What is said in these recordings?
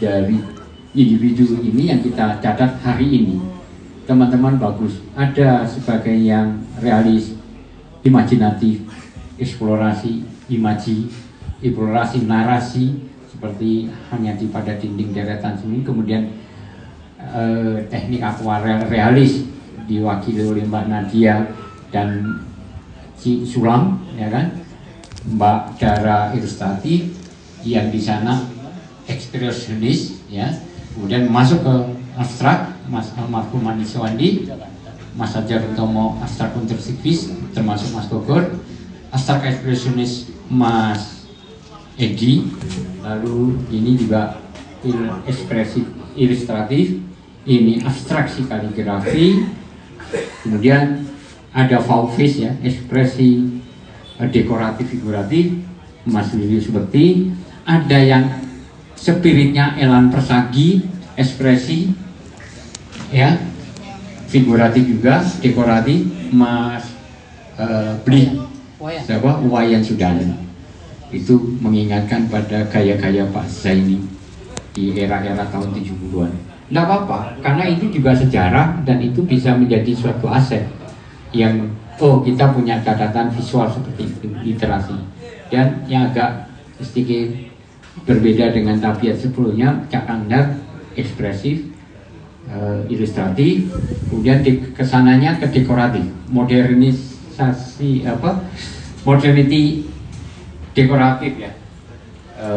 dari individu ini yang kita catat hari ini. Teman-teman bagus, ada sebagai yang realis, imajinatif, eksplorasi, imaji, eksplorasi narasi seperti hanya di pada dinding deretan sini, kemudian teknik akuarel realis diwakili oleh Mbak Nadia dan Ci Sulam, ya kan, Mbak Dara ilustratif, yang di sana ekspresionis, ya, kemudian masuk ke abstrak, Mas almarhum Andi Sewandi, Mas Hajar Utomo abstrak konstruktivis, termasuk Mas Bogor, abstrak ekspresionis Mas Edi, lalu ini juga ekspresif ilustratif, ini abstraksi kaligrafi, kemudian ada Faufis, ya, ekspresi dekoratif figuratif, Mas Lilius Bekti, ada yang spiritnya Elan Persagi, ekspresi, ya, figuratif juga, dekoratif, Mas Bli, siapa, Wayan Sudana. Itu mengingatkan pada gaya-gaya Pak Zaini di era-era tahun 70-an. Tidak apa-apa, karena itu juga sejarah dan itu bisa menjadi suatu aset yang, oh, kita punya catatan visual seperti itu, literasi. Dan yang agak sedikit berbeda dengan tabiat sebelumnya, Cak Kandar ekspresif, ilustratif, kemudian kesananya ke dekoratif, modernisasi, modernity dekoratif, ya.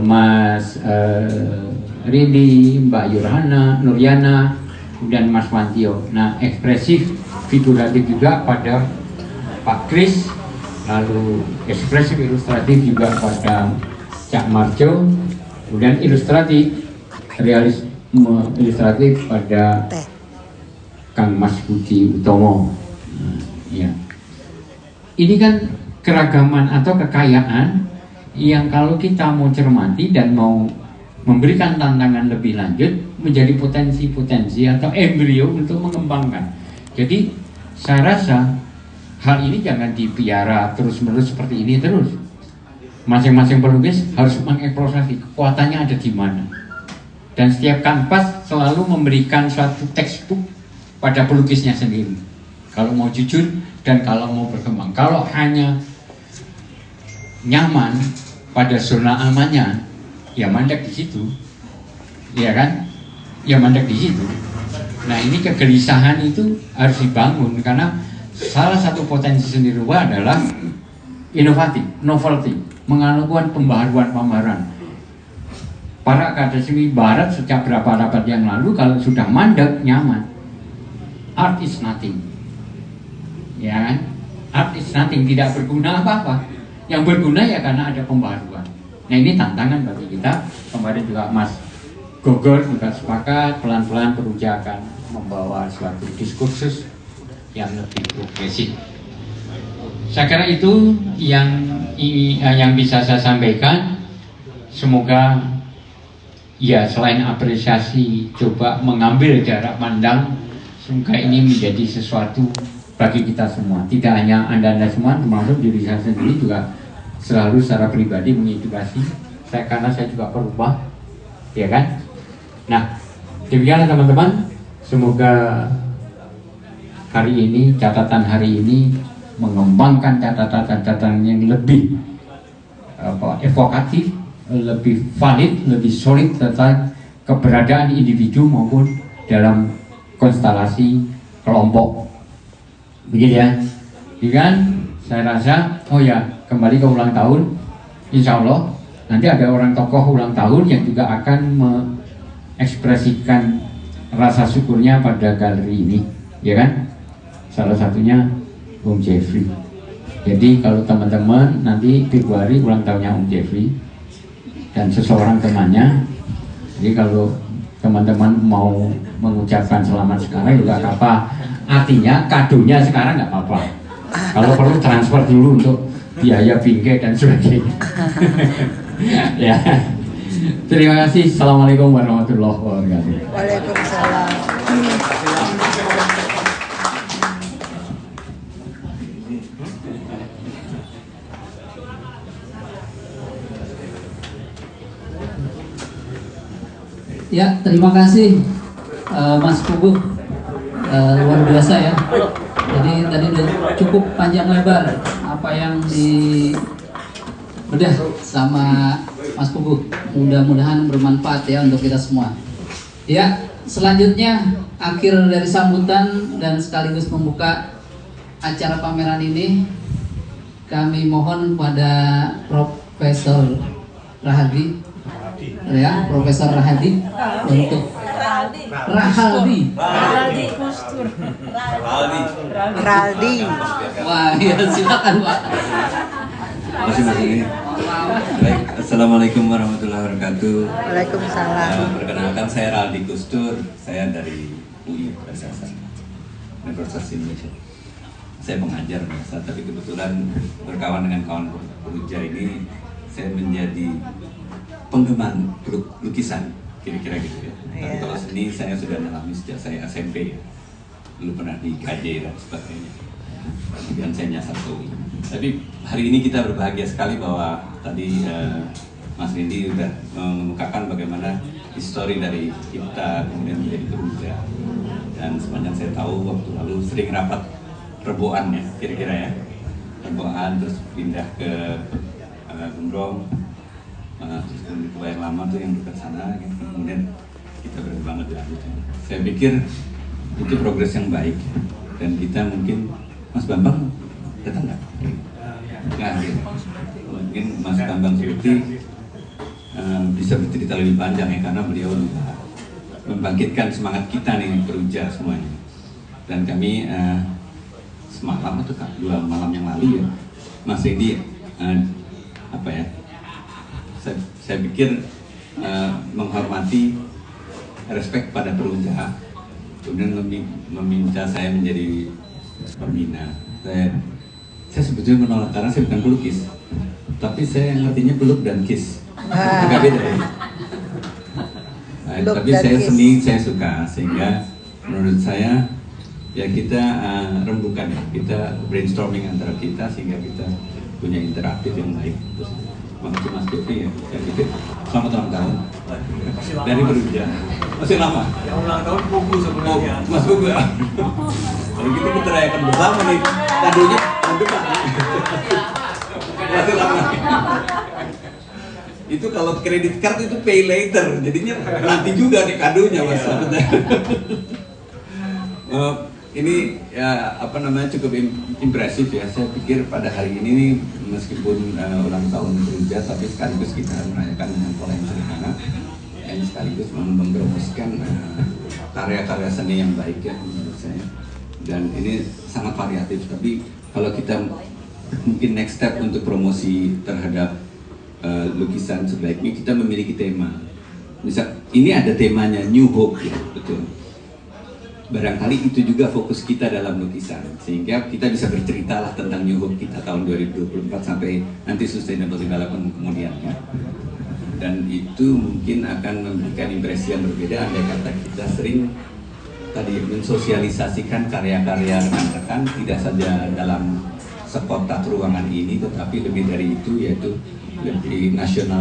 Mas Rini, Mbak Yurhana, Nuryana, dan Mas Wantio. Nah, ekspresif figuratif juga pada Pak Kris, lalu ekspresif ilustratif juga pada Cak Marjo, kemudian ilustratif realisme ilustratif pada Kang Mas Budi Utomo. Nah, ya. Ini kan keragaman atau kekayaan yang kalau kita mau cermati dan mau memberikan tantangan lebih lanjut menjadi potensi-potensi atau embrio untuk mengembangkan. Jadi saya rasa hal ini jangan dipiara terus-menerus seperti ini terus. Masing-masing pelukis harus mengeksplorasi kekuatannya ada di mana. Dan setiap kanvas selalu memberikan suatu textbook pada pelukisnya sendiri. Kalau mau jujur dan kalau mau berkembang. Kalau hanya nyaman pada zona amannya, ya mandek di situ, ya kan? Ya mandek di situ. Nah, ini kegelisahan itu harus dibangun karena salah satu potensi seni rupa adalah inovatif, novelty, melakukan pembaharuan. Para akademisi Barat sejak berapa abad yang lalu kalau sudah mandek, nyaman, art is nothing, ya kan? Art is nothing, tidak berguna apa-apa. Yang berguna ya karena ada pembaharuan. Nah, ini tantangan bagi kita. Kemarin juga Mas Gogor juga sepakat pelan-pelan Peruja akan membawa suatu diskursus yang lebih progresif. Saya kira itu yang bisa saya sampaikan. Semoga ya selain apresiasi coba mengambil jarak pandang, semoga ini menjadi sesuatu bagi kita semua. Tidak hanya Anda semua, termasuk diri saya sendiri juga selalu secara pribadi mengedukasi saya karena saya juga perubah, ya kan? Nah, demikianlah teman-teman. Semoga hari ini, catatan hari ini mengembangkan catatan-catatan yang lebih evokatif, lebih valid, lebih solid tentang keberadaan individu maupun dalam konstelasi kelompok. Begitu ya. Dengan saya rasa, oh ya, kembali ke ulang tahun, insya Allah nanti ada orang tokoh ulang tahun yang juga akan mengekspresikan rasa syukurnya pada galeri ini, ya kan? Salah satunya Om Jeffrey. Jadi kalau teman-teman nanti Februari ulang tahunnya Om Jeffrey dan seseorang temannya, jadi kalau teman-teman mau mengucapkan selamat sekarang juga nggak apa, artinya kadonya sekarang nggak apa-apa. Kalau perlu transfer dulu untuk biaya bingkai dan sebagainya. Ya. Terima kasih. Assalamualaikum warahmatullahi wabarakatuh. Waalaikumsalam. Ya, terima kasih Mas Puguh, luar biasa ya. Jadi tadi udah cukup panjang lebar apa yang udah sama Mas Puguh. Mudah-mudahan bermanfaat ya untuk kita semua. Ya, selanjutnya akhir dari sambutan dan sekaligus membuka acara pameran ini, kami mohon pada Profesor Rahadi, ya, Profesor Rahadi untuk Raldi. Wah, ya silakan Pak. Masing-masing ini. Baik, assalamualaikum warahmatullahi wabarakatuh. Waalaikumsalam. Perkenalkan, saya Raldi Kustur, saya dari UI Universitas Indonesia. Saya pengajar biasa, tapi kebetulan berkawan dengan kawan peruja ini, saya menjadi penggemar lukisan, kira-kira gitu ya. Tapi kalau seni saya sudah mengalami sejak saya SMP ya. Dulu pernah di KJ dan sebagainya. Dan saya nyasar ke UI. Tapi hari ini kita berbahagia sekali bahwa tadi Mas Rindi sudah mengemukakan bagaimana histori dari kita kemudian menjadi peruja. Dan sepanjang saya tahu waktu lalu sering rapat reboan ya, kira-kira ya. Reboan terus pindah ke Gembrong, terus kemudian ke yang lama tuh yang dekat sana, gitu. Kemudian kita berkembang lebih lanjut. Saya pikir itu progres yang baik dan kita mungkin Mas Bambang datang nggak? Nggak, gitu. Mungkin Mas Bambang Surti bisa bercerita lebih panjang ya, karena beliau juga membangkitkan semangat kita nih peruja semuanya. Dan kami semalam atau 2 malam yang lalu ya, Mas Rindi apa ya? Saya pikir menghormati, respect pada peruja, kemudian meminta saya menjadi pembina. Saya sebetulnya menolak karena saya bukan pelukis, tapi saya ngertinya peluk dan kiss, agak beda ya. Tapi saya seni, saya suka, sehingga menurut saya ya kita rembukan ya, kita brainstorming antara kita sehingga kita punya interaktif yang baik. Terus makasih Mas Devi ya, saya pikir selamat ulang tahun dari peruja. Masih lama? Ya, ulang tahun Pugu sebenarnya. Mas Pugu ya? Kalau gitu kita rayakan bersama nih, kadonya tahun depan. Masih lama. Itu kalau kredit card itu pay later, jadinya nanti juga nih kadonya Mas. Ini ya, apa namanya, cukup impresif ya. Saya pikir pada hari ini nih, meskipun ulang tahun peruja, tapi sekaligus kita merayakan dengan pola yang sederhana dan sekaligus mempromosikan karya-karya seni yang baik ya menurut saya. Dan ini sangat variatif, tapi kalau kita mungkin next step untuk promosi terhadap lukisan sebaiknya kita memiliki tema. Misal ini ada temanya New Hope ya, betul. Barangkali itu juga fokus kita dalam lukisan, sehingga kita bisa bercerita lah tentang New Hope kita tahun 2024 sampai nanti Sustainable Development kemudian ya. Dan itu mungkin akan memberikan impresi yang berbeda andai kata kita sering tadi mensosialisasikan karya-karya rekan-rekan tidak saja dalam sekotak ruangan ini, tetapi lebih dari itu, yaitu lebih national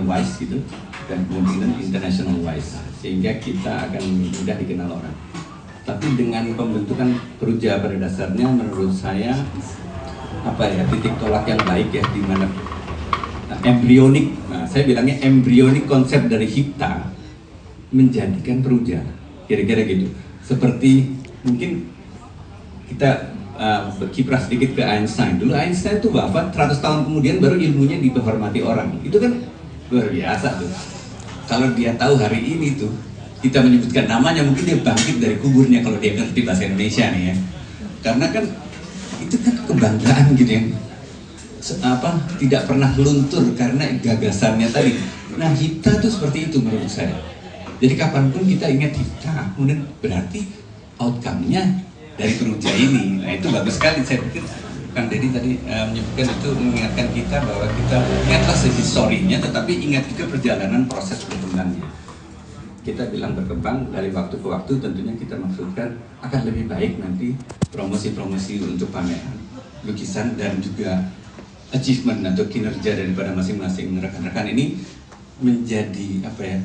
wise gitu, dan kemudian international wise, sehingga kita akan mudah dikenal orang. Tapi dengan pembentukan peruja pada dasarnya menurut saya apa ya, titik tolak yang baik ya, di mana embrionik, saya bilangnya embrionik konsep dari Hipta menjadikan peruja, kira-kira gitu. Seperti mungkin kita berkiprah sedikit ke Einstein. Dulu Einstein itu wafat 100 tahun kemudian baru ilmunya dihormati orang. Itu kan luar biasa tuh. Kalau dia tahu hari ini tuh kita menyebutkan namanya, mungkin dia bangkit dari kuburnya kalau dia ngerti bahasa Indonesia nih ya. Karena kan itu kan kebanggaan gitu ya. Tidak pernah luntur karena gagasannya tadi. Nah, Hipta tuh seperti itu menurut saya. Jadi kapanpun kita ingat Hipta, kemudian berarti outcome-nya dari peruja ini. Nah, itu bagus sekali. Saya pikir Kang Deddy tadi menyebutkan itu, mengingatkan kita bahwa kita ingatlah historinya, tetapi ingat juga perjalanan proses berkembangnya. Kita bilang berkembang dari waktu ke waktu, tentunya kita maksudkan akan lebih baik nanti promosi-promosi untuk pameran lukisan dan juga achievement atau kinerja daripada masing-masing rekan-rekan ini menjadi apa ya,